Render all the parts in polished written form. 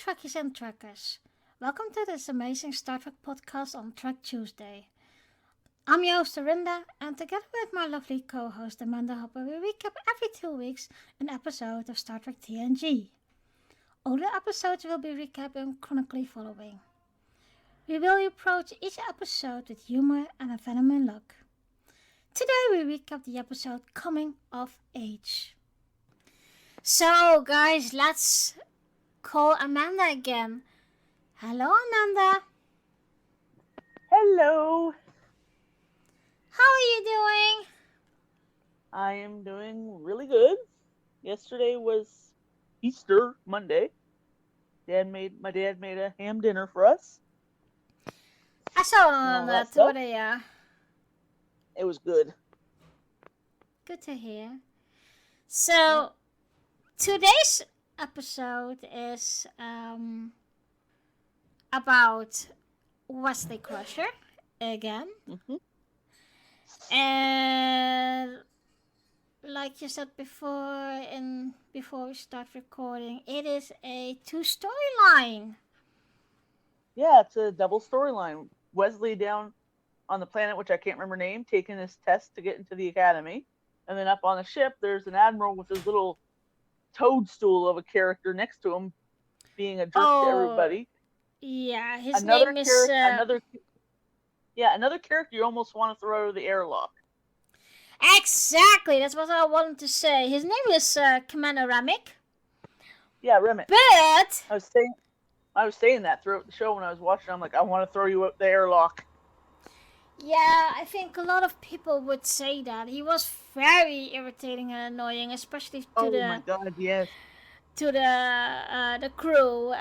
Trekkies and Trekkers. Welcome to this amazing Star Trek podcast on Trek Tuesday. I'm your host Arinda, and together with my lovely co-host Amanda Hopper, we recap every 2 weeks an episode of Star Trek TNG. All the episodes will be recapped chronically following. We will approach each episode with humor and a venomous look. Today we recap the episode Coming of Age. So guys, let's call Amanda again. Hello Amanda. Hello. How are you doing? I am doing really good. Yesterday was Easter Monday. My dad made a ham dinner for us. I saw on Twitter, yeah. It was good. Good to hear. So, today's episode is about Wesley Crusher again. Mm-hmm. And like you said before we start recording, it is a 2 storyline. Yeah, it's a double storyline. Wesley down on the planet, which I can't remember name, taking his test to get into the academy. And then up on the ship, there's an admiral with his little toadstool of a character next to him, being a jerk to everybody. Yeah, his name is... Another character you almost want to throw out of the airlock. Exactly, that's what I wanted to say. His name is Commander Remmick. Yeah, Remmick. But... I was saying that throughout the show when I was watching. I'm like, I want to throw you out the airlock. Yeah, I think a lot of people would say that. He was very irritating and annoying, especially to my God, yes. To the crew.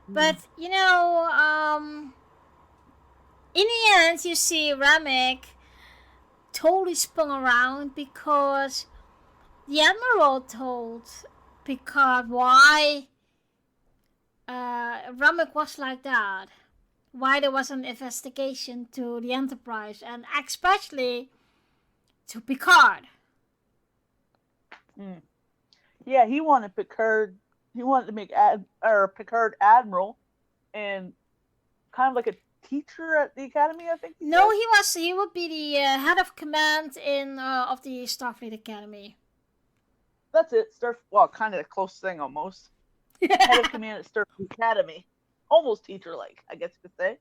But you know, in the end, you see Remmick totally spun around because the Admiral told Picard why Remmick was like that. Why there was an investigation to the Enterprise, and especially to Picard. Yeah, he wanted Picard. He wanted to make Picard Admiral, and kind of like a teacher at the Academy, I think. No, he would be the head of command of the Starfleet Academy. That's it. Kind of the close thing almost. Head of command at Starfleet Academy. Almost teacher-like, I guess you could say.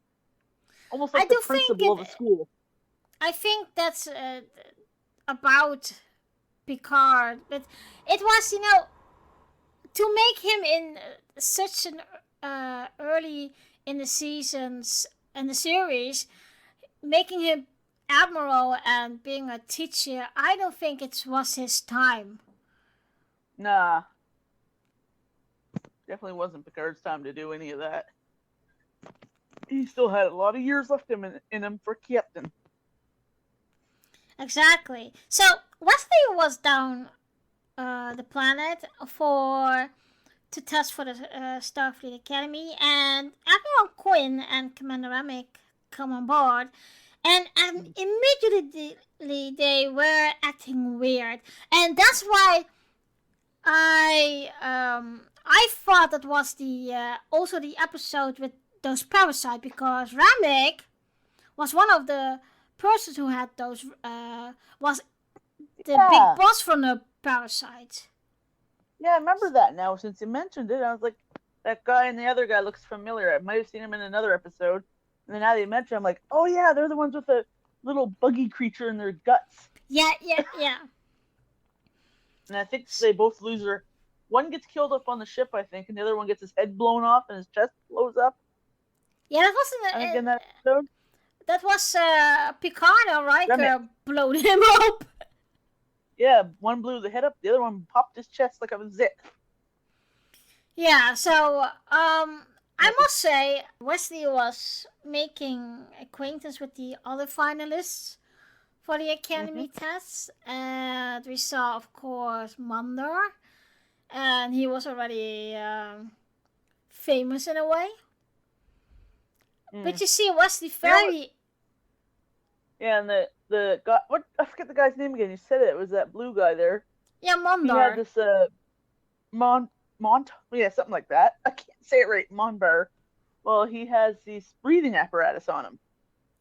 Almost like the principal of a school. I think that's about Picard, but it was, to make him in such an early in the seasons and the series, making him admiral and being a teacher, I don't think it was his time. Nah. Definitely wasn't Picard's time to do any of that. He still had a lot of years left in him for captain. Exactly. So Wesley was down the planet to test for the Starfleet Academy, and Admiral Quinn and Commander Remmick come on board, and immediately they were acting weird, and that's why I thought that was also the episode with those parasites, because Remmick was one of the persons who had those, was the big boss from the parasites. Yeah, I remember that now. Since you mentioned it, I was like, that guy and the other guy looks familiar. I might have seen him in another episode. And then now that you mention it, I'm like, oh yeah, they're the ones with the little buggy creature in their guts. Yeah. And I think they both lose their... One gets killed up on the ship, I think, and the other one gets his head blown off and his chest blows up. Yeah, that wasn't... in that episode. That was Picard and Riker blowed him up. Yeah, one blew the head up, the other one popped his chest like it was it. Yeah, so I must say, Wesley was making acquaintance with the other finalists for the Academy tests, and we saw, of course, Mandar, and he was already famous in a way. But you see, Wesley very... Yeah, and the guy, I forget the guy's name again. You said it. It was that blue guy there. Yeah, Mandar. He had this something like that. I can't say it right. Monbar. Well, he has these breathing apparatus on him.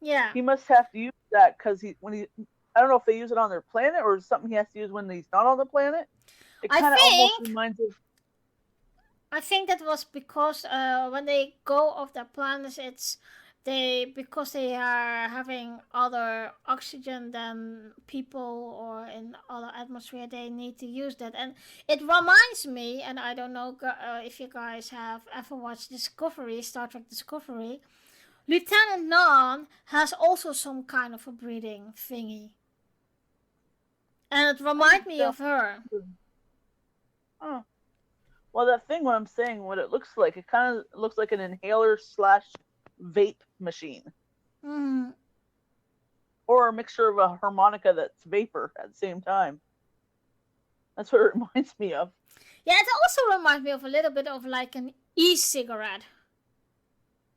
Yeah. He must have to use that because I don't know if they use it on their planet or something he has to use when he's not on the planet. It kind of almost reminds of. I think that was because when they go off their planets, because they are having other oxygen than people or in other atmosphere, they need to use that. And it reminds me, and I don't know if you guys have ever watched Star Trek Discovery, Lieutenant Nan has also some kind of a breathing thingy. And it reminds me of her. Oh. Well, that thing, what I'm saying, what it looks like, it kind of looks like an inhaler / vape machine. Mm. Or a mixture of a harmonica that's vapor at the same time. That's what it reminds me of. Yeah, it also reminds me of a little bit of like an e-cigarette.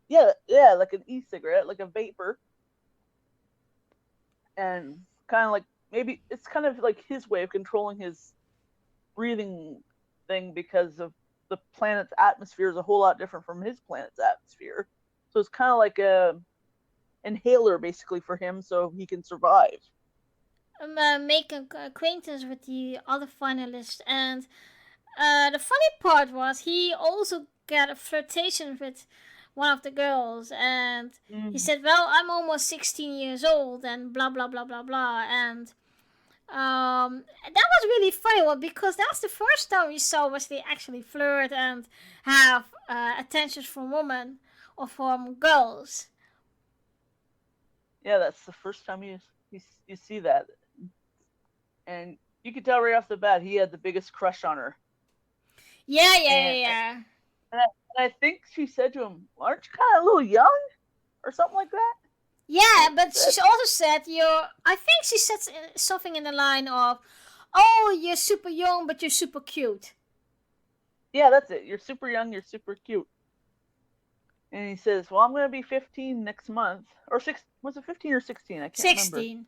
Yeah, like an e-cigarette, like a vapor. And kind of like, maybe it's kind of like his way of controlling his breathing thing because of the planet's atmosphere is a whole lot different from his planet's atmosphere. So it's kind of like a inhaler basically for him so he can survive. Make acquaintance with the other finalists, and the funny part was he also got a flirtation with one of the girls, and he said, well, I'm almost 16 years old and blah blah blah blah blah, and that was really funny because that's the first time we saw Wesley actually flirt and have attentions from women or from girls. Yeah, that's the first time you see that, and you could tell right off the bat he had the biggest crush on her. Yeah. And I think she said to him, aren't you kind of a little young? Or something like that? Yeah, but she also said, I think she said something in the line of, oh, you're super young, but you're super cute. Yeah, that's it. You're super young, you're super cute. And he says, well, I'm going to be 15 next month. Or was it 15 or 16? I can't remember.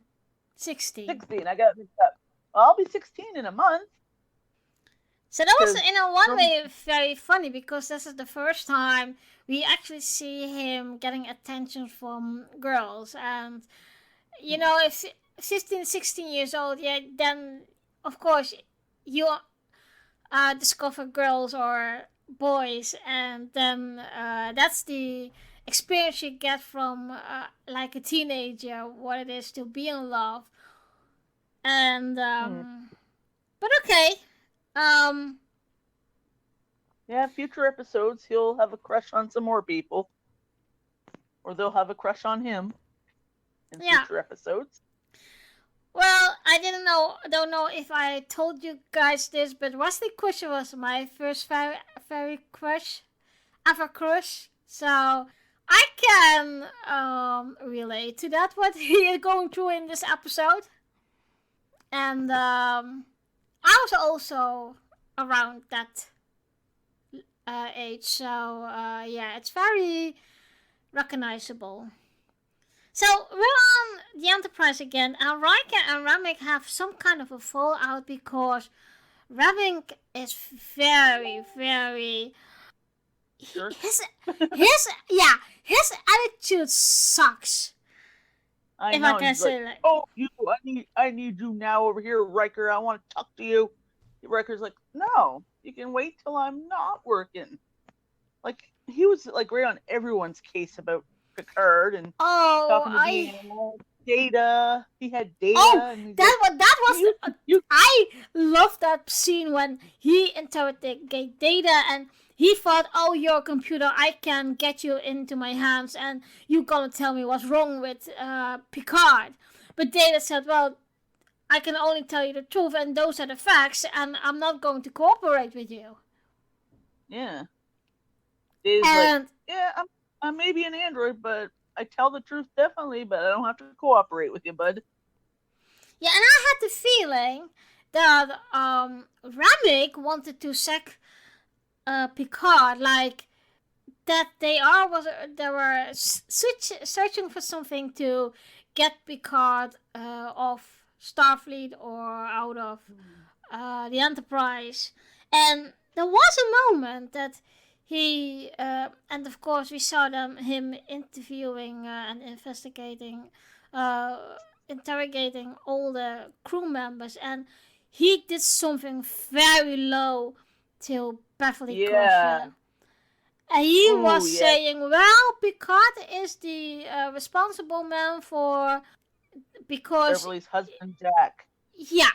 16. I got it mixed up. Well, I'll be 16 in a month. So that was, in a one way, very funny because this is the first time we actually see him getting attention from girls. And, if 15, 16 years old, then, of course, you discover girls or boys. And then that's the experience you get from, like a teenager, what it is to be in love. And, but okay. Yeah, future episodes, he'll have a crush on some more people. Or they'll have a crush on him in future episodes. Well, I don't know if I told you guys this, but Wesley Crusher was my first very crush, ever crush. So I can relate to that, what he is going through in this episode. And I was also around that age, so it's very recognizable. So we're on the Enterprise again, and Riker and Remmick have some kind of a fallout because Remmick is very, very. Sure. His attitude sucks. I can say that. Oh, I need you now over here, Riker. I want to talk to you. Riker's like, no, you can wait till I'm not working. Like, he was like right on everyone's case about Picard and talking to Data. He had Data. Oh, I love that scene when he interrogated Data and he thought, oh, you're a computer, I can get you into my hands and you gonna tell me what's wrong with Picard. But Data said, well, I can only tell you the truth and those are the facts and I'm not going to cooperate with you. Yeah. Data's like, yeah, I'm maybe an android, but I tell the truth definitely, but I don't have to cooperate with you, bud. Yeah, and I had the feeling that Remmick wanted to sack Picard, like that they were searching for something to get Picard off Starfleet or out of the Enterprise, and there was a moment that he, and of course we saw him interviewing and interrogating all the crew members, and he did something very low to Beverly Yeah. Crusher. And he Ooh, was yes. saying, well, Picard is the responsible man because, Beverly's husband, Jack. yeah,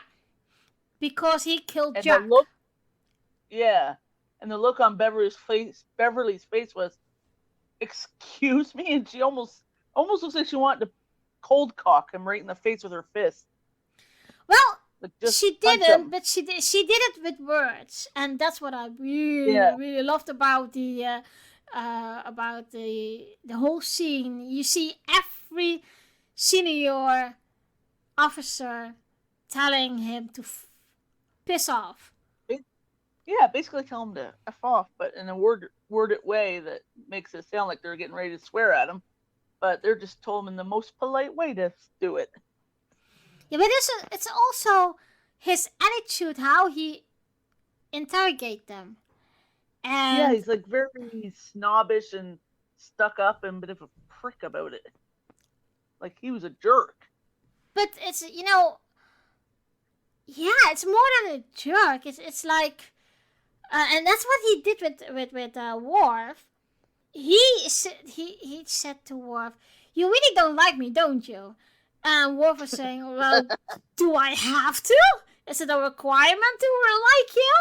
because he killed And Jack. the look, yeah. And the look on Beverly's face was, excuse me? And she almost looks like she wanted to cold cock him right in the face with her fist. Well, Like, just she punch didn't, him. but she did it with words, and that's what I really loved about the whole scene. You see every senior officer telling him to piss off. Yeah, basically tell him to F off, but in a worded way that makes it sound like they're getting ready to swear at him. But they're just told him in the most polite way to do it. Yeah, but it's also his attitude, how he interrogate them. And yeah, he's like very snobbish and stuck up and a bit of a prick about it. Like he was a jerk. But it's, yeah, it's more than a jerk. It's like, and that's what he did with Worf. He said to Worf, "You really don't like me, don't you?" And Worf was saying, "Well, do I have to? Is it a requirement to like you?"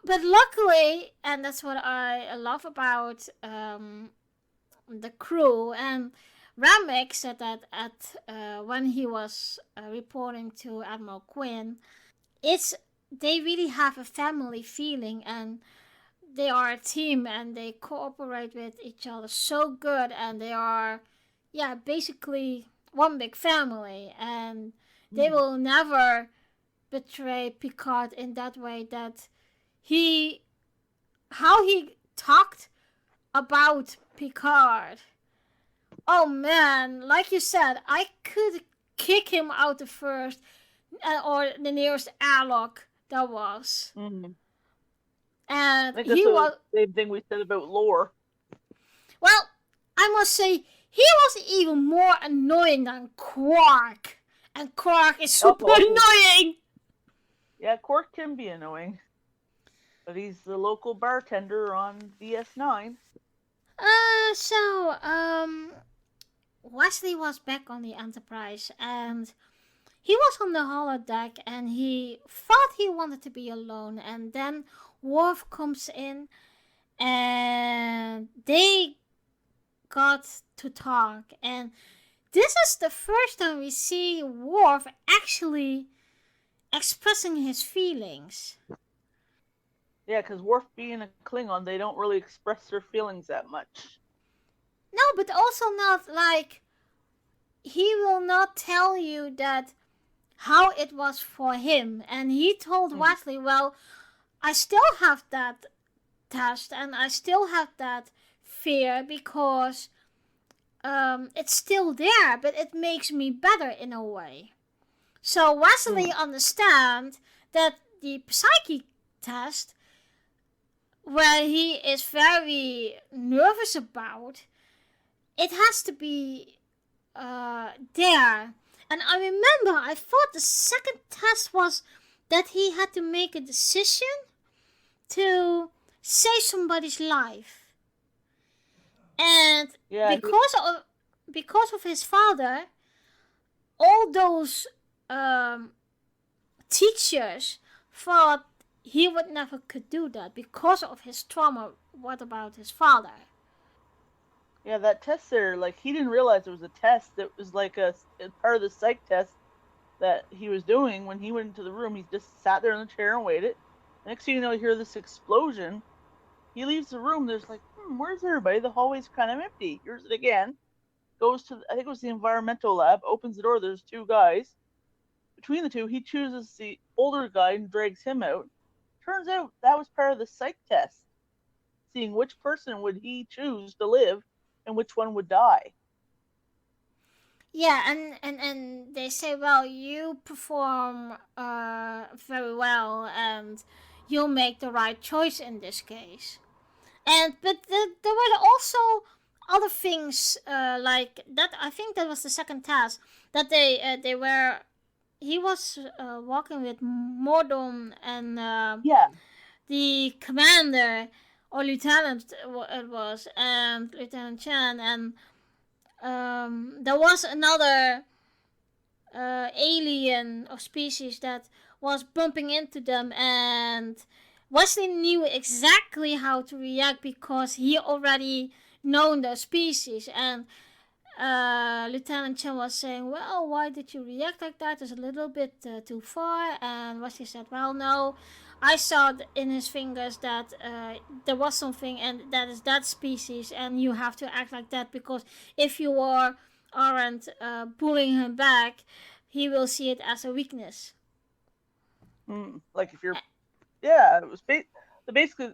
But luckily, and that's what I love about the crew, and Remmick said that when he was reporting to Admiral Quinn, they really have a family feeling, and they are a team, and they cooperate with each other so good, and they are, basically one big family, and they will never betray Picard in that way. That how he talked about Picard. Oh man, like you said, I could kick him out the first or the nearest airlock there was. Mm-hmm. And I think he was the same thing we said about Lore. Well, I must say he was even more annoying than Quark. And Quark is super annoying. Yeah, Quark can be annoying. But he's the local bartender on DS9. Wesley was back on the Enterprise, and he was on the holodeck, and he thought he wanted to be alone, and then Worf comes in, and they got to talk, and this is the first time we see Worf actually expressing his feelings. Yeah, because Worf being a Klingon, they don't really express their feelings that much. No, but also not like, he will not tell you that how it was for him. And he told Wesley, well, I still have that test and I still have that fear because it's still there, but it makes me better in a way. So Wesley understands that the psyche test, where he is very nervous about, it has to be there. And I remember, I thought the second test was that he had to make a decision to save somebody's life. And because of his father, all those teachers thought he would never could do that because of his trauma. What about his father? Yeah, that test there, like, he didn't realize it was a test. It was like a part of the psych test that he was doing. When he went into the room, he just sat there in the chair and waited. Next thing you know, you hear this explosion. He leaves the room. There's like, where's everybody? The hallway's kind of empty. Here's it again. Goes to, I think it was the environmental lab, opens the door. There's two guys. Between the two, he chooses the older guy and drags him out. Turns out that was part of the psych test, seeing which person would he choose to live and which one would die. Yeah, and they say, well, you perform very well, and you'll make the right choice in this case. And but there were also other things like that. I think that was the second task that they were. He was walking with Mordom and Yeah. the commander or lieutenant it was, and Lieutenant Chan, and there was another alien or species that was bumping into them, and Wesley knew exactly how to react because he already known the species. And Lieutenant Chen was saying, well, why did you react like that? It's a little bit too far. And Wesley said, well, no, I saw in his fingers that there was something, and that is that species, and you have to act like that, because if you aren't pulling him back, he will see it as a weakness. Like if you're, yeah, it was basically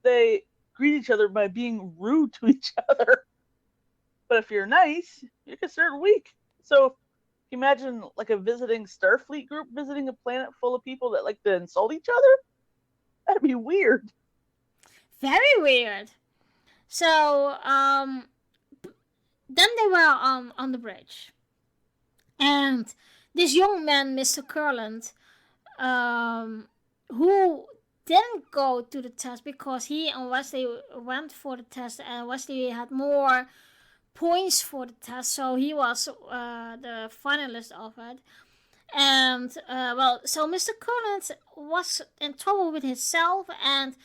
they greet each other by being rude to each other. But if you're nice, you're considered weak. So imagine like a visiting Starfleet group visiting a planet full of people that like to insult each other. That'd be weird. Very weird. So then they were on the bridge, and this young man, Mr. Curland, who didn't go to the test because he and Wesley went for the test, and Wesley had more points for the test, so he was the finalist of it. And so Mr. Curland was in trouble with himself and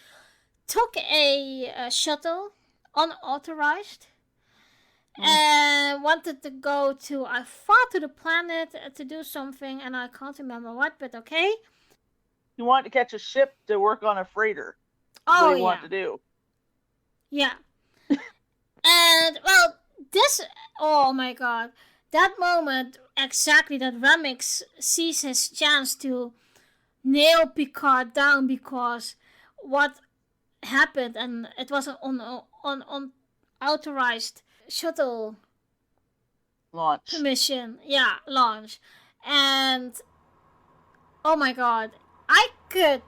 took a shuttle unauthorized and wanted to go to, I thought, to the planet to do something, and I can't remember what, but okay. He wanted to catch a ship to work on a freighter. Oh, What he yeah. wanted to do. Yeah. And, well, this, oh my god, that moment, exactly, that Remmick sees his chance to nail Picard down because what happened, and it was an unauthorized shuttle Launch. mission, yeah, launch. And oh my god, I could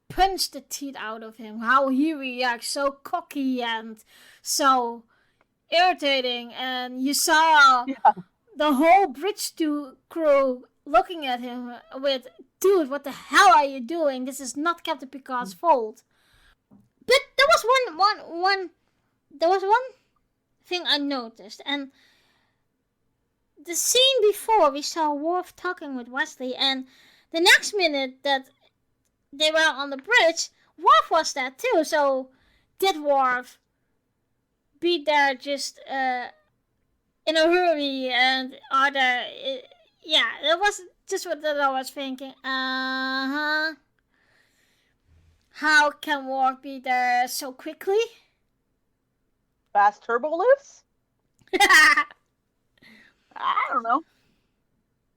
punch the teeth out of him. How he reacts, so cocky and so irritating. And you saw the whole bridge crew looking at him with, dude, what the hell are you doing? This is not Captain Picard's fault. But there was one thing I noticed, and the scene before we saw Worf talking with Wesley, and the next minute that they were on the bridge, Worf was there too. So did Worf be there just in a hurry, and are there? Yeah, that was just what I was thinking. How can Worf be there so quickly? Fast turbo lifts? I don't know.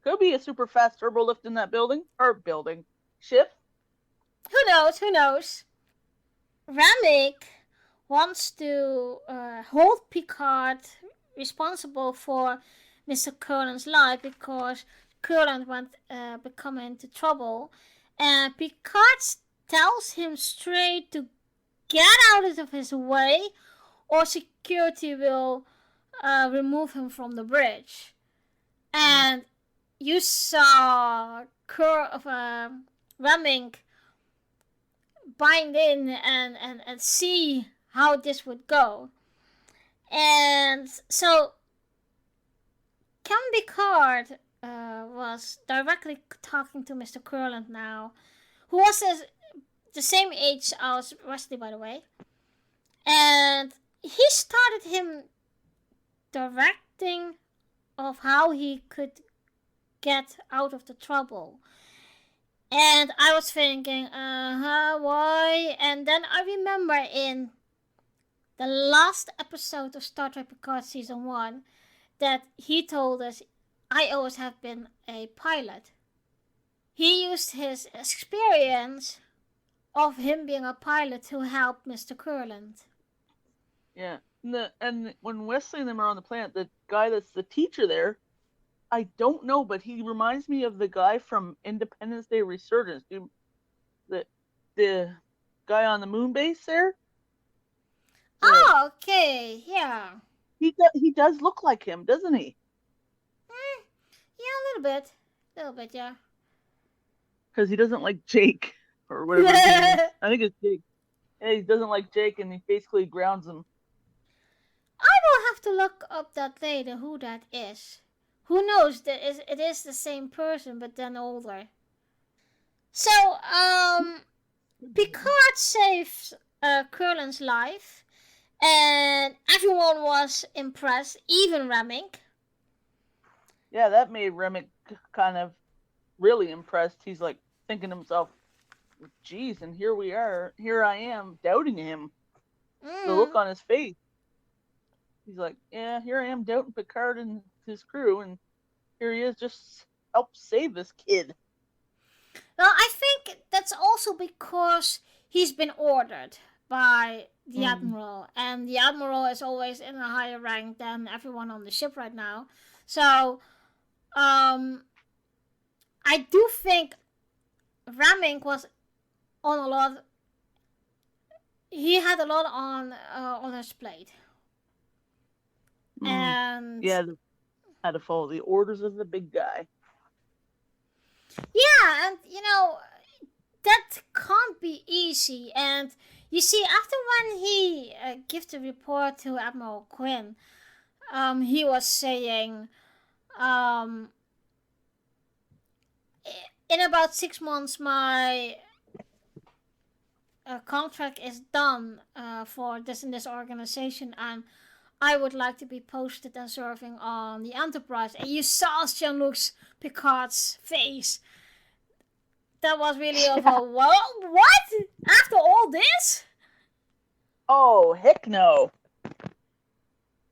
Could be a super fast turbo lift in that ship. Who knows? Who knows? Remmick wants to hold Picard responsible for Mr. Curlin's life because Curlin went become into trouble, and Picard tells him straight to get out of his way, or security will remove him from the bridge. And you saw Remmick bind in and see how this would go. And so Captain Picard was directly talking to Mr. Curland now, who was the same age as Wesley, by the way. And he started him directing of how he could get out of the trouble. And I was thinking, why? And then I remember in the last episode of Star Trek Picard Season 1 that he told us, I always have been a pilot. He used his experience of him being a pilot to help Mr. Curland. Yeah. And when Wesley and them are on the planet, the guy that's the teacher there, I don't know, but he reminds me of the guy from Independence Day Resurgence. The guy on the moon base there. Oh, okay, yeah. He does look like him, doesn't he? Yeah, a little bit, yeah. Because he doesn't like Jake or whatever his name is. I think it's Jake. Yeah, he doesn't like Jake, and he basically grounds him. I will have to look up that later who that is. Who knows? It is the same person, but then older. So, Picard saves Curlin's life, and everyone was impressed, even Remmick. Yeah, that made Remmick kind of really impressed. He's like thinking to himself, geez, and here I am, doubting him. The look on his face. He's like, yeah, here I am doubting Picard and his crew, and here he is just help save this kid. Well, I think that's also because he's been ordered by the Admiral, and the Admiral is always in a higher rank than everyone on the ship right now. So, I do think Remmick was on a lot. He had a lot on his plate, and yeah, had to follow the orders of the big guy. Yeah, and that can't be easy. And you see, after when he gave the report to Admiral Quinn, he was saying, in about 6 months, my contract is done for this and this organization, and I would like to be posted and serving on the Enterprise. And you saw Jean-Luc Picard's face. That was really of a, well, what? After all this? Oh, heck no.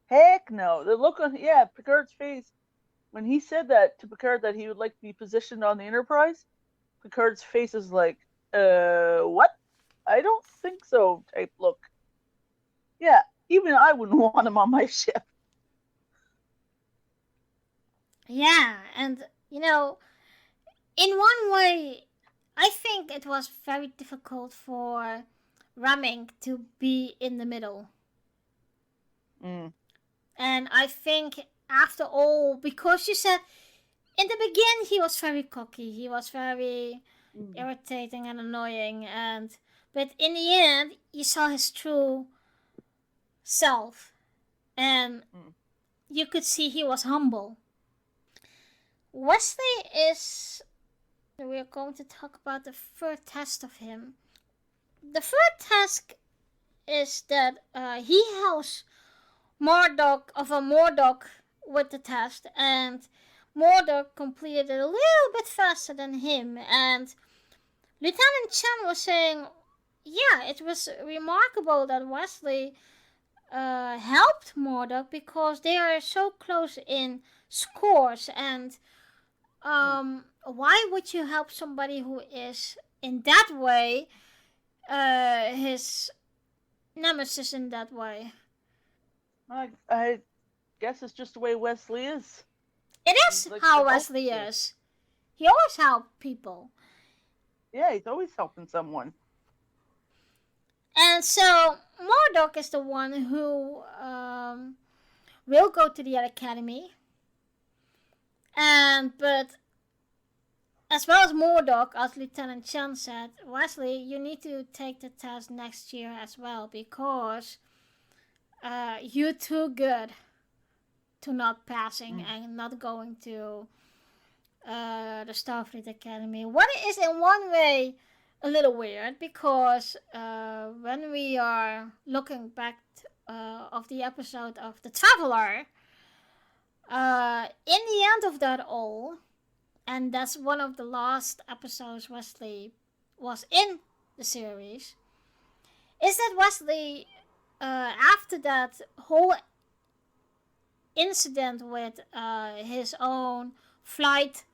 Heck no. The look on, Picard's face, when he said that to Picard that he would like to be positioned on the Enterprise, Picard's face is like, what? I don't think so type look. Yeah, even I wouldn't want him on my ship. Yeah, and, in one way, I think it was very difficult for Remmick to be in the middle. And I think after all, because you said in the beginning he was very cocky, he was very irritating and annoying, but in the end you saw his true self, and you could see he was humble. Wesley is... We are going to talk about the third test of him. The third task is that he helps Murdoch with the test, and Murdoch completed it a little bit faster than him. And Lieutenant Chen was saying, yeah, it was remarkable that Wesley helped Murdoch because they are so close in scores, and why would you help somebody who is in that way his nemesis in that way? I guess it's just the way Wesley is. It is how Wesley is. He always helps people. Yeah, he's always helping someone. And so Murdoch is the one who will go to the Academy. But as well as Murdoch, as Lieutenant Chen said, Wesley, you need to take the test next year as well, because you're too good to not passing and not going to the Starfleet Academy. What is in one way a little weird, because when we are looking back of the episode of The Traveler, in the end of that all, and that's one of the last episodes Wesley was in the series, is that Wesley, after that whole incident with his own flight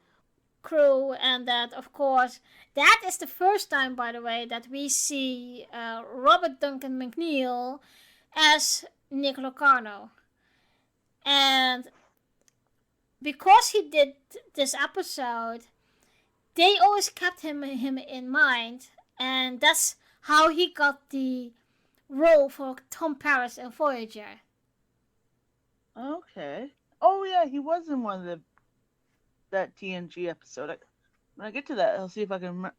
crew, and that, of course, that is the first time, by the way, that we see Robert Duncan McNeil as Nick Locarno. And because he did this episode, they always kept him in mind, and that's how he got the role for Tom Paris in Voyager. Okay. Oh yeah, he was in one of that TNG episode. When I get to that, I'll see if I can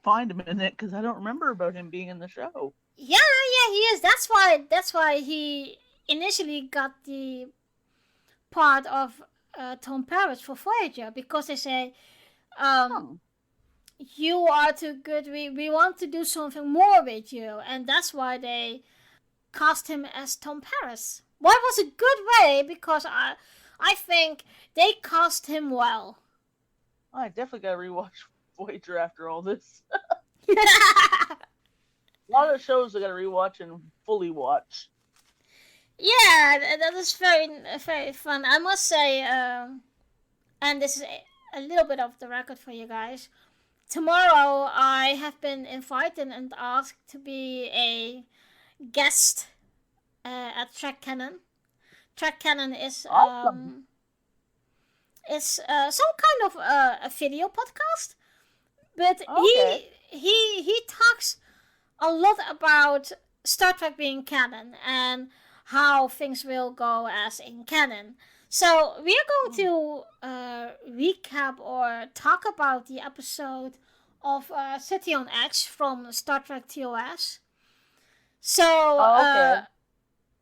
find him in it because I don't remember about him being in the show. Yeah, he is. That's why he initially got the part of Tom Paris for Voyager, because they say, you are too good. We want to do something more with you, and that's why they cast him as Tom Paris. Well, it was a good way, because I think they cast him well. I definitely gotta rewatch Voyager after all this. A lot of shows I gotta rewatch and fully watch. Yeah, that is very, very fun. I must say, and this is a little bit off the record for you guys. Tomorrow I have been invited and asked to be a guest at Track Cannon. Track Cannon is Awesome. some kind of a video podcast, but Okay. he talks a lot about Star Trek being canon and how things will go as in canon. So we are going to recap or talk about the episode of City on X from Star Trek TOS. So Okay.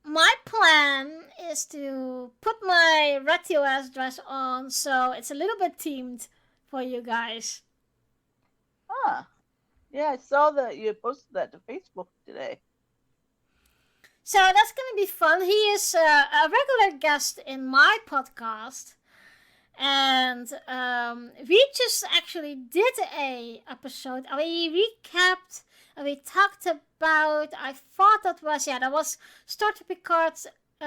my plan is to put my Red TOS dress on, so it's a little bit themed for you guys. Huh. Yeah, I saw that you posted that to Facebook today. So that's going to be fun. He is a regular guest in my podcast. And we just actually did a episode. We recapped and we talked about, I thought that was Star Trek Picard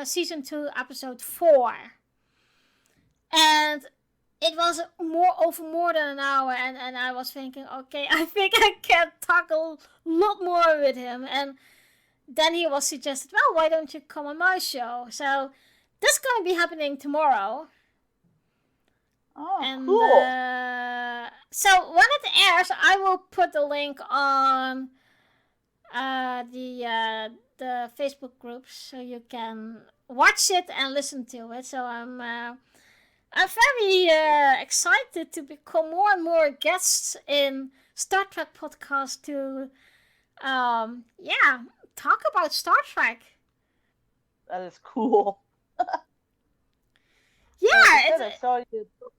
season 2 episode 4. And it was more than an hour, and I was thinking, okay, I think I can talk a lot more with him. And then he was suggested, well, why don't you come on my show? So that's going to be happening tomorrow. Oh, and, cool. So when it airs, I will put the link on the Facebook groups, so you can watch it and listen to it. So I'm very excited to become more and more guests in Star Trek podcast to talk about Star Trek. That is cool.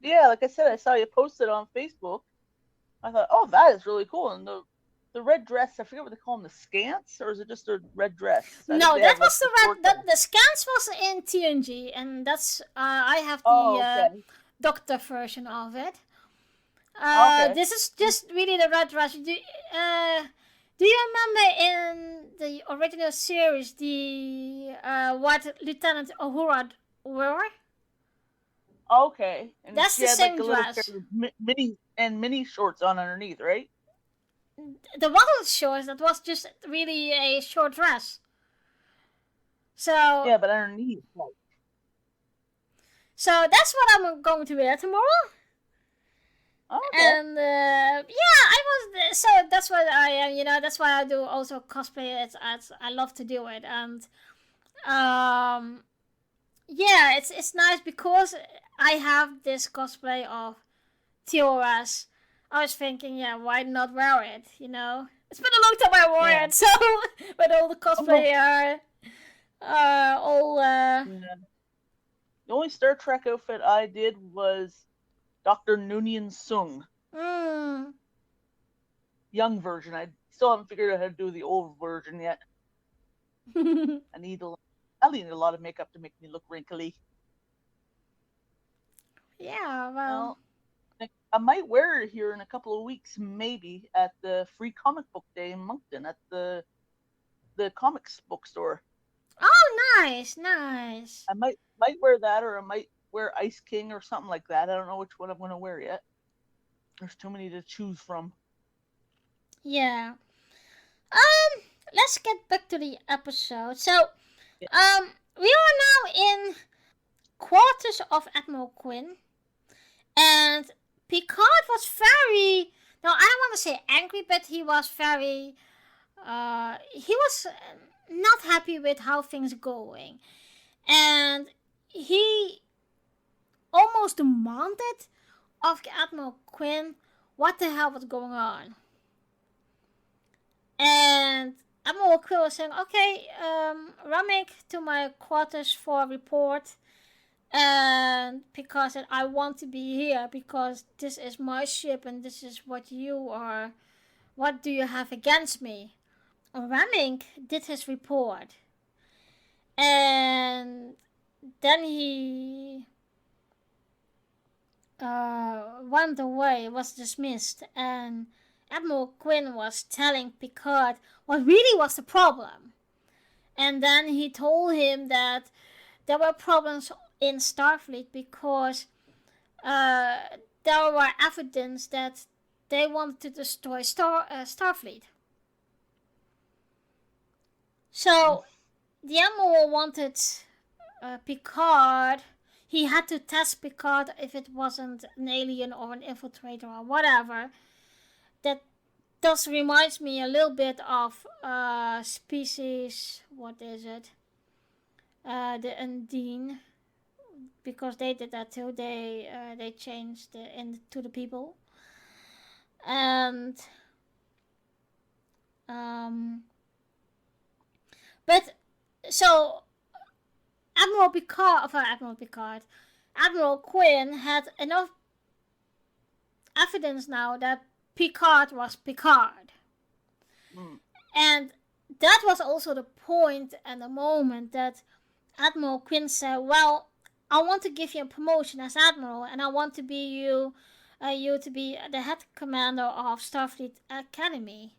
Yeah, like I said, I saw you post it on Facebook. I thought, oh, that is really cool. And the red dress, I forget what they call them, the scants, or is it just a red dress? No, that was the red. The scants was in TNG, and that's I have the doctor version of it. This is just really the red dress. Do you remember in the original series what Lieutenant Uhura wore? Okay. And that's the same dress. Mini shorts on underneath, right? The wasn't shorts. That was just really a short dress. So yeah, but underneath. Like. So that's what I'm going to wear tomorrow. Okay. And I was so that's what I am. That's why I do also cosplay. I love to do it, and it's nice because I have this cosplay of TOS. I was thinking, why not wear it? It's been a long time I wore it, so but all the cosplay are all. The only Star Trek outfit I did was Dr. Noonien Sung. Young version. I still haven't figured out how to do the old version yet. I need a lot of makeup to make me look wrinkly. Yeah, well, I might wear it here in a couple of weeks, maybe at the Free Comic Book Day in Moncton at the comics bookstore. Oh, nice. I might wear that, or I might wear Ice King or something like that. I don't know which one I'm going to wear yet. There's too many to choose from. Yeah. Let's get back to the episode. So, We are now in quarters of Admiral Quinn, and Picard was very, no, I don't want to say angry, but he was very, he was not happy with how things are going. And he almost demanded of Admiral Quinn what the hell was going on. And Admiral Quinn was saying, okay, Remmick to my quarters for a report. And Picard said, I want to be here because this is my ship and this is what you are. What do you have against me? Remmick did his report. And then he went away, was dismissed, and Admiral Quinn was telling Picard what really was the problem. And then he told him that there were problems in Starfleet because there were evidence that they wanted to destroy Starfleet. So the Admiral wanted Picard. He had to test Picard if it wasn't an alien or an infiltrator or whatever. That does reminds me a little bit of Species. What is it? The Undine, because they did that too. They changed to the people, and but so Admiral Quinn had enough evidence now that Picard was Picard. And that was also the point and the moment that Admiral Quinn said, well, I want to give you a promotion as Admiral, and I want to be you to be the head commander of Starfleet Academy.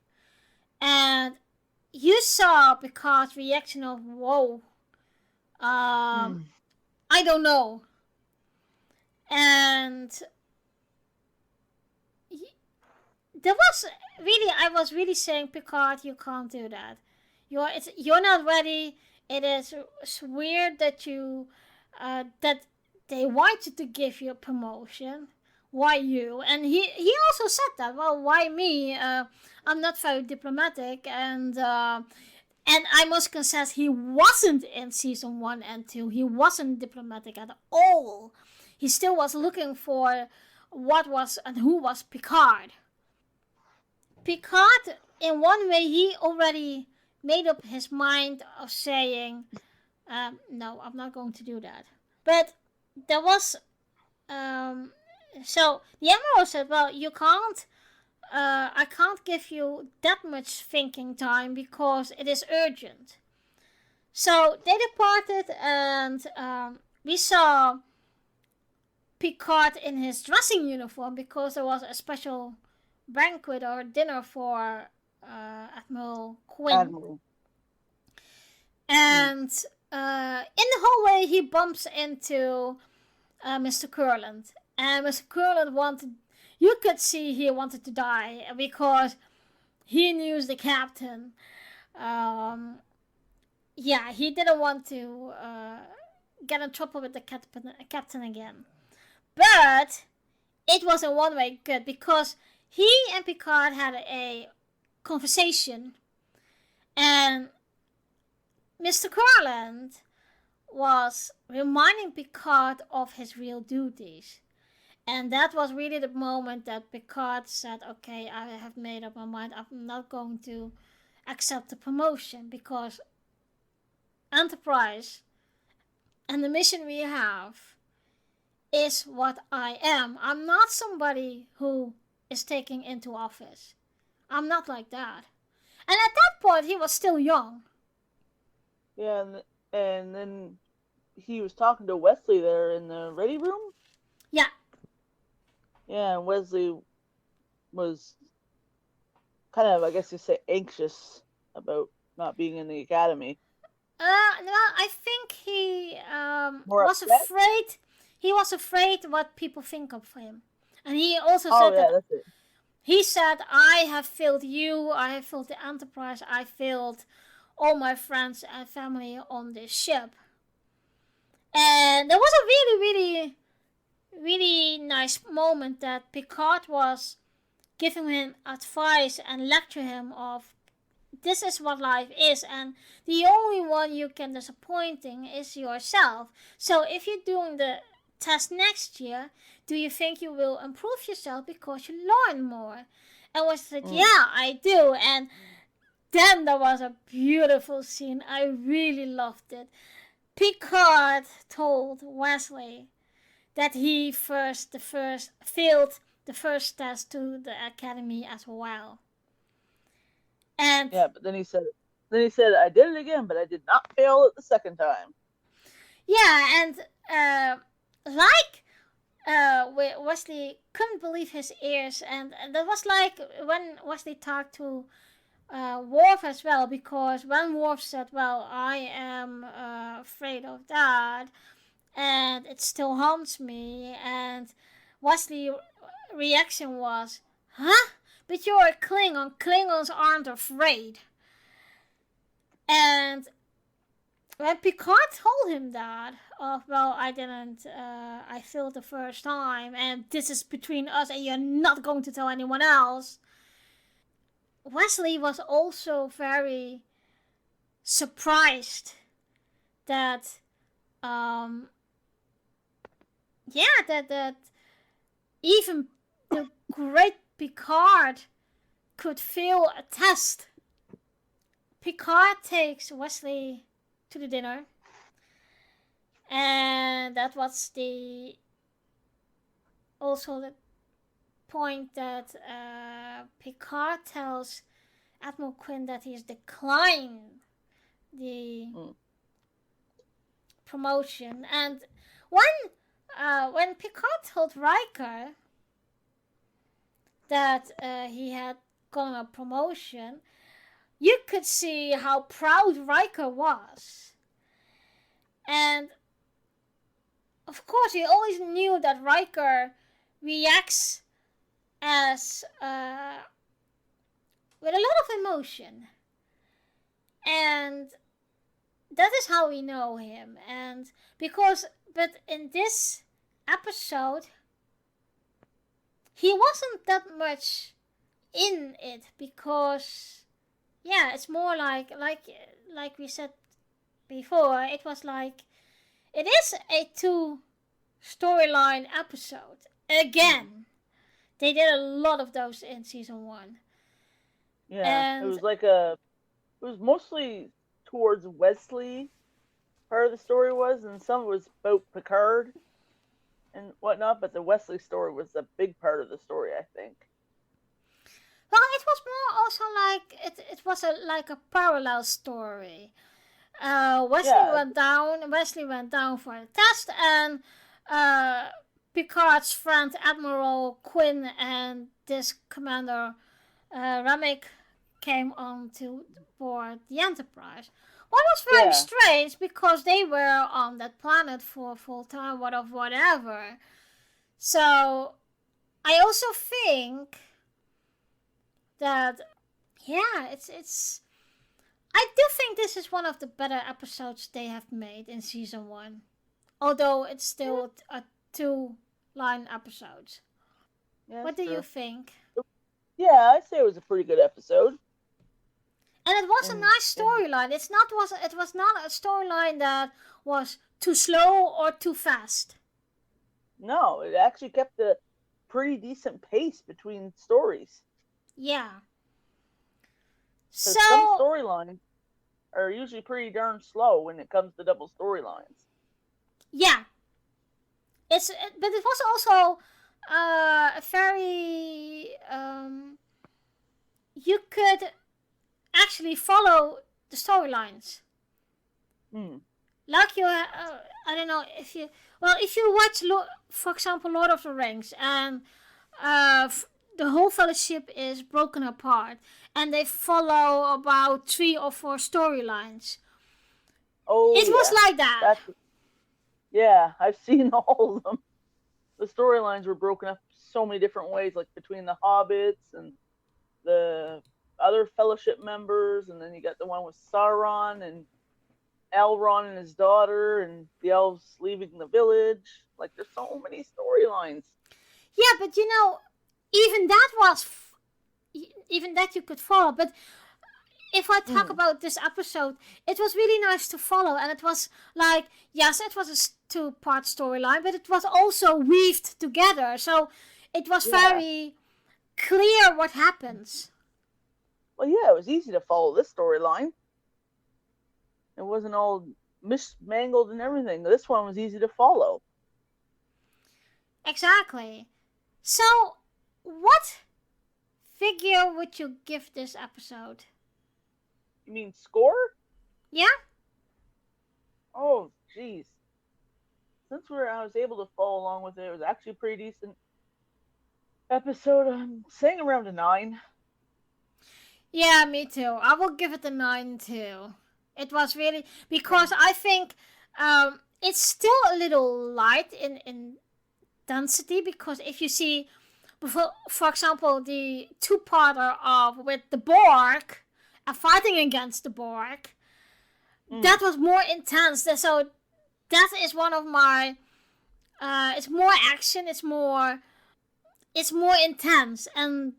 And you saw Picard's reaction of, whoa, I don't know. And there was really, I was really saying, Picard, you can't do that. You're not ready. It is weird that you that they want you to give you a promotion. Why you? And he also said that. Well, why me? I'm not very diplomatic, and I must confess, he wasn't in season 1 and 2. He wasn't diplomatic at all. He still was looking for what was and who was Picard. Picard, in one way, he already made up his mind of saying, no, I'm not going to do that. But there was, so the Admiral said, well, you can't, I can't give you that much thinking time because it is urgent. So they departed, and we saw Picard in his dressing uniform because there was a special banquet or dinner for Admiral Quinn. And in the hallway he bumps into Mr. Kurland. And Mr. Kurland you could see he wanted to die because he knew the captain. Yeah, he didn't want to get in trouble with the captain again. But it was in one way good because he and Picard had a conversation, and Mr. Kurland was reminding Picard of his real duties. And that was really the moment that Picard said, okay, I have made up my mind. I'm not going to accept the promotion because Enterprise and the mission we have is what I am. I'm not somebody who is taking into office. I'm not like that. And at that point, he was still young. Yeah, and then he was talking to Wesley there in the ready room? Yeah. Yeah, and Wesley was kind of, I guess you say, anxious about not being in the academy. No, I think he was afraid. He was afraid what people think of him. And he also said that's it. He said, I have failed you, I have failed the Enterprise, I failed all my friends and family on this ship. And there was a really, really nice moment that Picard was giving him advice and lecture him of this is what life is, and the only one you can disappointing is yourself. So if you're doing the test next year, do you think you will improve yourself because you learn more? And I said, yeah, I do. And then there was a beautiful scene. I really loved it. Picard told Wesley that he failed the first test to the academy as well. And yeah, but then he said, I did it again, but I did not fail it the second time. Yeah, and Wesley couldn't believe his ears, and that was like when Wesley talked to Worf as well, because when Worf said, well, I am afraid of that, and it still haunts me, and Wesley's reaction was, huh? But you're a Klingon. Klingons aren't afraid. And when Picard told him that, well, I didn't, I failed the first time, and this is between us, and you're not going to tell anyone else. Wesley was also very surprised that, that even the great Picard could fail a test. Picard takes Wesley to the dinner, and that was also the point that Picard tells Admiral Quinn that he's declined the promotion. And when Picard told Riker that he had gotten a promotion, you could see how proud Riker was. And of course, he always knew that Riker reacts as with a lot of emotion, and that is how we know him. And but in this episode, he wasn't that much in it, because it's more like we said before, it was like it is a 2 storyline episode. Again, they did a lot of those in season 1. Yeah, and it was mostly towards Wesley, part of the story was, and some was about Picard and whatnot, but the Wesley story was a big part of the story, I think. Well, it was more also like it was like a parallel story. Wesley went down for a test, and Picard's friend Admiral Quinn and this Commander Remmick came on to board the Enterprise. What was very strange, because they were on that planet for full time, whatever. So I also think that it's I do think this is one of the better episodes they have made in season 1, although it's still a 2-line episode. Yeah, what do you think? Yeah, I'd say it was a pretty good episode. And it was a nice storyline. It was not a storyline that was too slow or too fast. No, it actually kept a pretty decent pace between stories. Yeah. So some storylines are usually pretty darn slow when it comes to double storylines. Yeah. But it was also a very you could actually follow the storylines. Like you, I don't know if you watch, for example, Lord of the Rings, and the whole fellowship is broken apart, and they follow about 3 or 4 storylines. It was like that. I've seen all of them. The storylines were broken up so many different ways, like between the Hobbits and the other Fellowship members, and then you got the one with Sauron and Elrond and his daughter, and the elves leaving the village. Like, there's so many storylines. Yeah, but even that even that you could follow. But if I talk about this episode, it was really nice to follow, and it was like, yes, it was a 2-part storyline, but it was also weaved together, so it was very clear what happens. Well, yeah, it was easy to follow this storyline. It wasn't all mismangled and everything. This one was easy to follow. Exactly. So, what figure would you give this episode? You mean score? Yeah? Oh, jeez. Since I was able to follow along with it, it was actually a pretty decent episode. I'm saying around a 9. Yeah, me too. I will give it a 9 too. It was really, because I think it's still a little light in density, because if you see, for example, the 2-parter of with the Borg and fighting against the Borg, that was more intense. So that is one of my, it's more action, it's more intense, and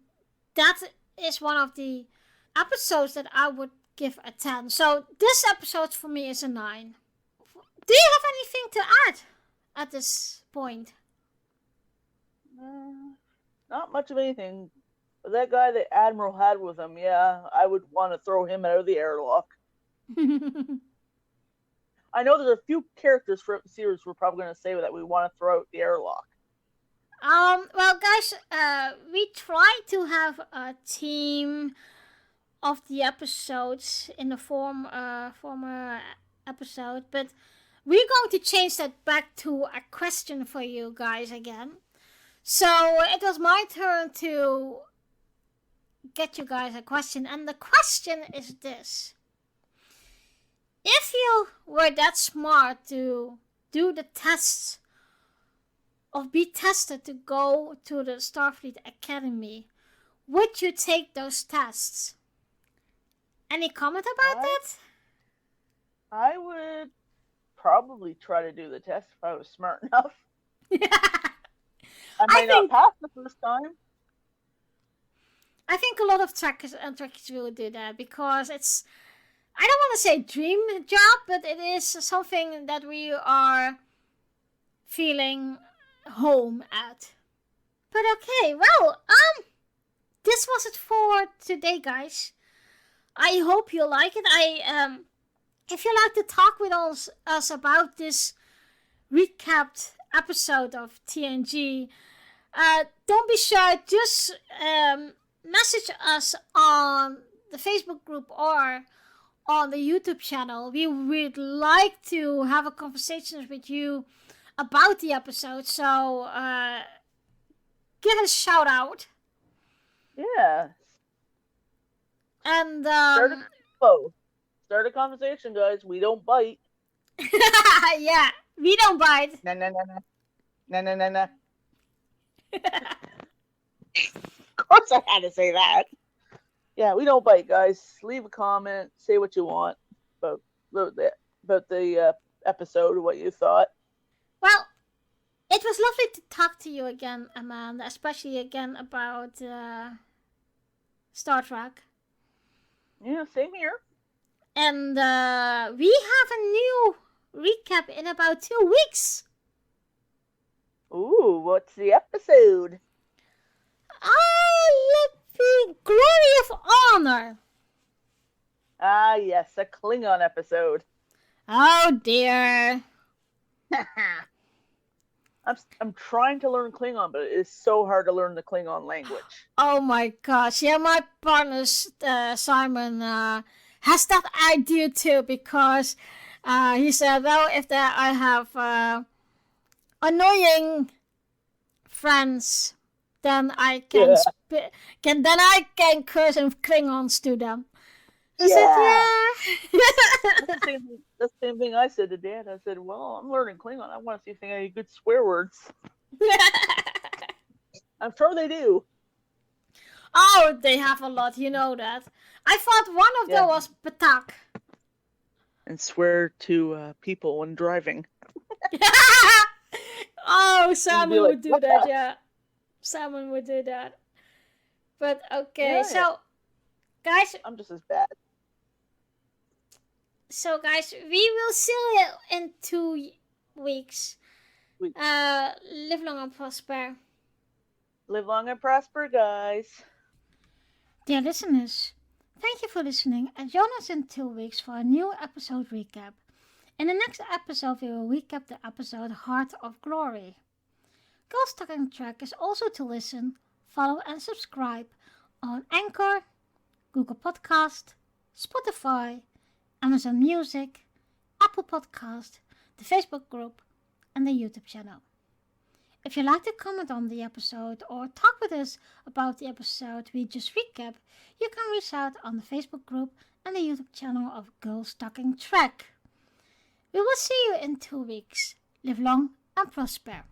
that is one of the episodes that I would give a 10. So this episode for me is a 9. Do you have anything to add at this point? Not much of anything. But that guy that Admiral had with him, yeah, I would want to throw him out of the airlock. I know there's a few characters throughout the series we're probably going to say that we want to throw out the airlock. Well, guys, we try to have a team of the episodes in the former episode, but we're going to change that back to a question for you guys again. So it was my turn to get you guys a question, and the question is this: if you were that smart to do the tests or be tested to go to the Starfleet Academy, would you take those tests? Any comment about that? I would probably try to do the test if I was smart enough. I might not pass the first time. I think a lot of trackers and trackers will do that, because it's, I don't want to say dream job, but it is something that we are feeling home at. But okay, well, this was it for today, guys. I hope you like it. If you like to talk with us about this recapped episode of TNG, don't be shy. Just message us on the Facebook group or on the YouTube channel. We would like to have a conversation with you about the episode. So give us a shout out. Yeah. And start a conversation, guys. We don't bite. yeah, we don't bite. No. Of course I had to say that. Yeah, we don't bite, guys. Leave a comment. Say what you want about the episode, what you thought. Well, it was lovely to talk to you again, Amanda, especially again about Star Trek. Yeah, same here. And we have a new recap in about 2 weeks. Ooh, what's the episode? The Glory of Honor. Ah, yes, a Klingon episode. Oh, dear. I'm trying to learn Klingon, but it is so hard to learn the Klingon language. Oh, my gosh. Yeah, my partner, Simon, has that idea, too, because he said, well, if I have annoying friends, then I can curse in Klingons to them. I said, yeah. That's the same thing I said to Dad. I said, well, I'm learning Klingon. I want to see if they have any good swear words. I'm sure they do. Oh, they have a lot, you know that. I thought one of them was Patak. And swear to people when driving. Oh, Simon like, would do that, yeah. Simon would do that. But okay, so guys, I'm just as bad. So guys, we will see you in 2 weeks. Live long and prosper. Live long and prosper, guys. Dear listeners, thank you for listening and join us in 2 weeks for a new episode recap. In the next episode, we will recap the episode Heart of Glory. Girls Talking Trek is also to listen, follow and subscribe on Anchor, Google Podcast, Spotify, Amazon Music, Apple Podcast, the Facebook group and the YouTube channel. If you'd like to comment on the episode or talk with us about the episode we just recapped, you can reach out on the Facebook group and the YouTube channel of Girls Talking Trek. We will see you in 2 weeks. Live long and prosper.